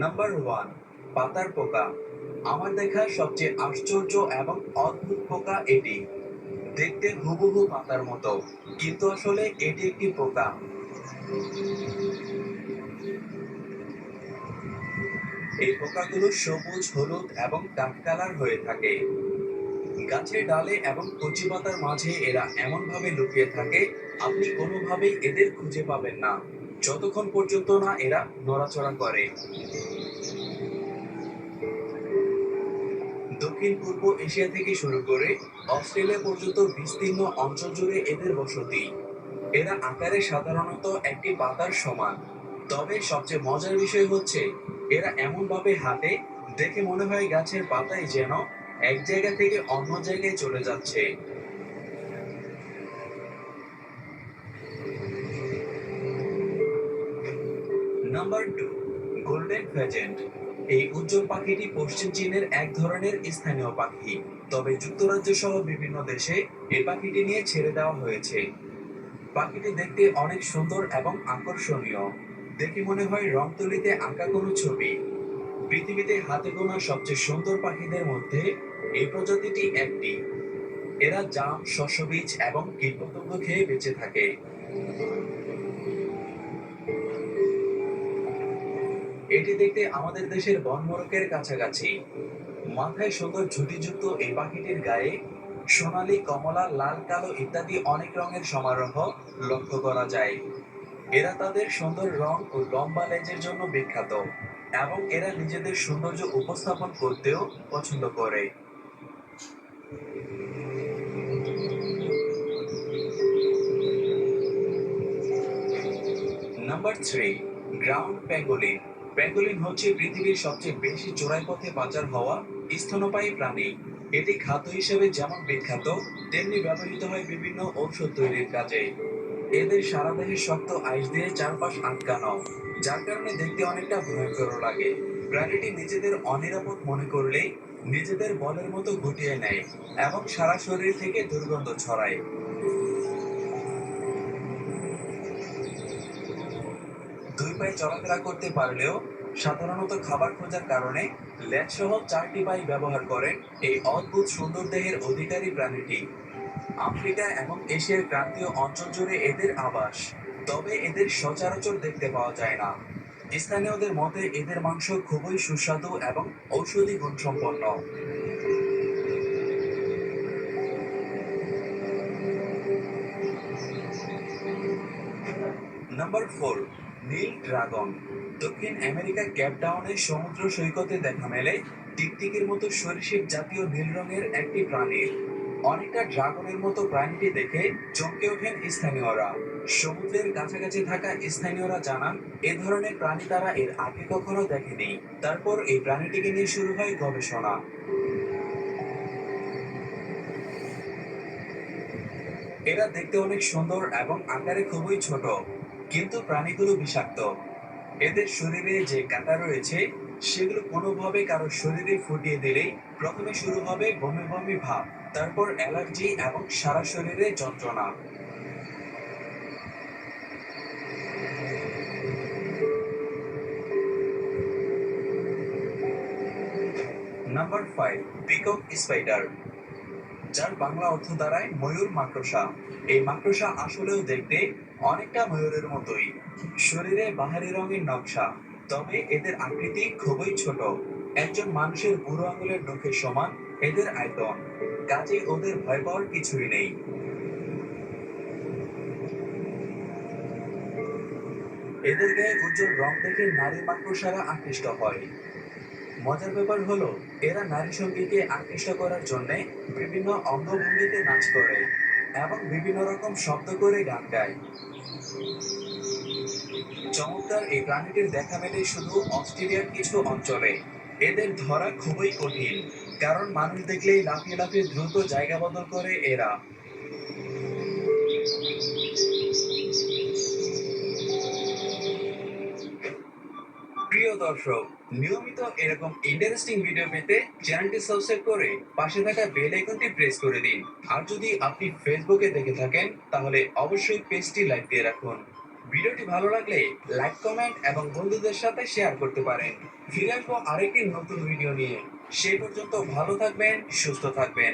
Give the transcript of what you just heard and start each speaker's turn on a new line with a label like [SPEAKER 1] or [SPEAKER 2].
[SPEAKER 1] Number one, পাতার পোকা। আমার দেখা সবচেয়ে আশ্চর্য এবং অদ্ভুত পোকা এটি। দেখতে হুবহু পাতার মতো, কিন্তু আসলে এটি একটি পোকা। এই পোকাগুলো সবুজ, হলুদ এবং ডার্ক কালার হয়ে থাকে। গাছের ডালে এবং কচি পাতার মাঝে এরা এমন ভাবে লুকিয়ে থাকে, আপনি কোনোভাবেই এদের খুঁজে পাবেন না, যতক্ষণ পর্যন্ত না এরা নড়াচড়া করে। দক্ষিণ পূর্ব এশিয়া থেকে শুরু করে অস্ট্রেলিয়া পর্যন্ত বিস্তীর্ণ অঞ্চল জুড়ে এদের বসতি। এরা আকারে সাধারণত একটি পাতার সমান, তবে সবচেয়ে মজার বিষয় হচ্ছে এরা এমন ভাবে হাঁটে, দেখে মনে হয় গাছের পাতাই যেন এক জায়গা থেকে অন্য জায়গায় চলে যাচ্ছে। Number two, golden pheasant. এই উজ্জ্বল পাখিটি পশ্চিম চীনের এক ধরনের স্থানীয় পাখি, তবে যুক্তরাজ্য সহ বিভিন্ন দেশে এই পাখিটি নিয়ে ছেড়ে দেওয়া হয়েছে। পাখিটি দেখতে অনেক সুন্দর এবং আকর্ষণীয়, দেখে মনে হয় রং তুলিতে আঁকা কোনো ছবি। পৃথিবীতে হাতে গোনা সবচেয়ে সুন্দর পাখিদের মধ্যে এই প্রজাতিটি একটি। এরা জাম, শস্যবীজ এবং কীটপতঙ্গ খেয়ে বেঁচে থাকে। এটি দেখতে আমাদের দেশের বনমোরকের কাছাকাছি। মাথায় সুন্দর ঝুঁটিযুক্ত এই পাখিটির গায়ে সোনালী, কমলা, লাল, কালো ইত্যাদি অনেক রঙের সমারোহ লক্ষ্য করা যায়। এরা তাদের সুন্দর রং ও লম্বা লেজের জন্য বিখ্যাত, এবং এরা নিজেদের সৌন্দর্য উপস্থাপন করতেও পছন্দ করে। Number three, ground pangolin. Pangolin হচ্ছে পৃথিবীর সবচেয়ে বেশি চোরাই পথে পাচার হওয়া স্তন্যপায়ী প্রাণী। এটি খাদ্য হিসেবে যেমন বিখ্যাত, তেমনি ব্যবহৃত হয় বিভিন্ন ঔষধ তৈরির কাজে। এদের সারা দেহে শক্ত আইস দিয়ে চারপাশ আটকানো, যার কারণে দেখতে অনেকটা ভয়ঙ্কর লাগে। প্রাণীটি নিজেদের অনিরাপদ মনে করলেই নিজেদের বলের মতো গুটিয়ে নেয় এবং সারা শরীর থেকে দুর্গন্ধ ছড়ায়। দুই পায়ে চলাফেরা করতে পারলেও সাধারণত খাবার খোঁজার কারণে লেজসহ চারটি পাই ব্যবহার করেন এই অদ্ভুত সুন্দর দেহের অধিকারী প্রাণীটি। আফ্রিকা এবং এশিয়ার ক্রান্তীয় অঞ্চল জুড়ে এদের আবাস, তবে এদের সচরাচর দেখতে পাওয়া যায় না। স্থানীয়দের মতে এদের মাংস খুবই সুস্বাদু এবং ঔষধি গুণসম্পন্ন। নাম্বার ফোর, নীল ড্রাগন। দক্ষিণ আমেরিকা কেপ টাউনের সমুদ্র সৈকতে দেখা মেলে টিকটিকির মতো সরীসৃপ জাতীয় নীল রঙের একটি প্রাণীর। অনেকটা ড্রাগনের মতো প্রাণীটি দেখে চমকে ওঠেন স্থানীয়রা। সমুদ্রের কাছাকাছি থাকা স্থানীয়রা জানান এ ধরনের প্রাণী তারা এর আগে কখনো দেখেনি। তারপর এই প্রাণীটিকে নিয়ে শুরু হয় গবেষণা। এরা দেখতে অনেক সুন্দর এবং আকারে খুবই ছোট, কিন্তু প্রাণীগুলো বিষাক্ত। এদের শরীরে যে কাঁটা রয়েছে সেগুলো কোনোভাবে কারো শরীরে ফুটিয়ে দিলেই প্রথমে শুরু হবে বমি বমি ভাব, তারপর অ্যালার্জি এবং সারা শরীরে যন্ত্রণা। নাম্বার ফাইভ, পিকক স্পাইডার, যার বাংলা অর্থ দাঁড়ায় ময়ূর মাকড়সা। এই মাকড়সা আসলেও দেখতে অনেকটা ময়ূরের মতোই, শরীরে বাহারি রঙের নকশা, তবে এদের আকৃতি খুবই ছোট। একজন মানুষের বুড়ো আঙুলের নখের সমান এদের আয়তন, কাজেই ওদের ভয় পাওয়ার কিছুই নেই। এদের গায়ে উজ্জ্বল রং দেখে নারী মাকড়সারা আকৃষ্ট হয়। মজার ব্যাপার হলো এরা নারী সঙ্গীকে আকৃষ্ট করার জন্য বিভিন্ন অঙ্গভঙ্গিতে নাচ করে এবং বিভিন্ন রকম শব্দ করে গান গায়। চমৎকার এই প্রাণীটির দেখা মেলে শুধু অস্ট্রেলিয়ার কিছু অঞ্চলে। এদের ধরা খুবই কঠিন, কারণ মানুষ দেখলেই লাফিয়ে লাফিয়ে দ্রুত জায়গা বদল করে এরা। প্রিয় দর্শক, নিয়মিত এরকম ইন্টারেস্টিং ভিডিও পেতে চ্যানেলটি সাবস্ক্রাইব করে পাশে থাকা বেল আইকনটি প্রেস করে দিন। আর যদি আপনি ফেসবুকে দেখে থাকেন তাহলে অবশ্যই পেজটি লাইক দিয়ে রাখুন। ভিডিওটি ভালো লাগলে লাইক, কমেন্ট এবং বন্ধুদের সাথে শেয়ার করতে পারেন। ফিরে আসবো আরেকটি নতুন ভিডিও নিয়ে। সেই পর্যন্ত ভালো থাকবেন, সুস্থ থাকবেন।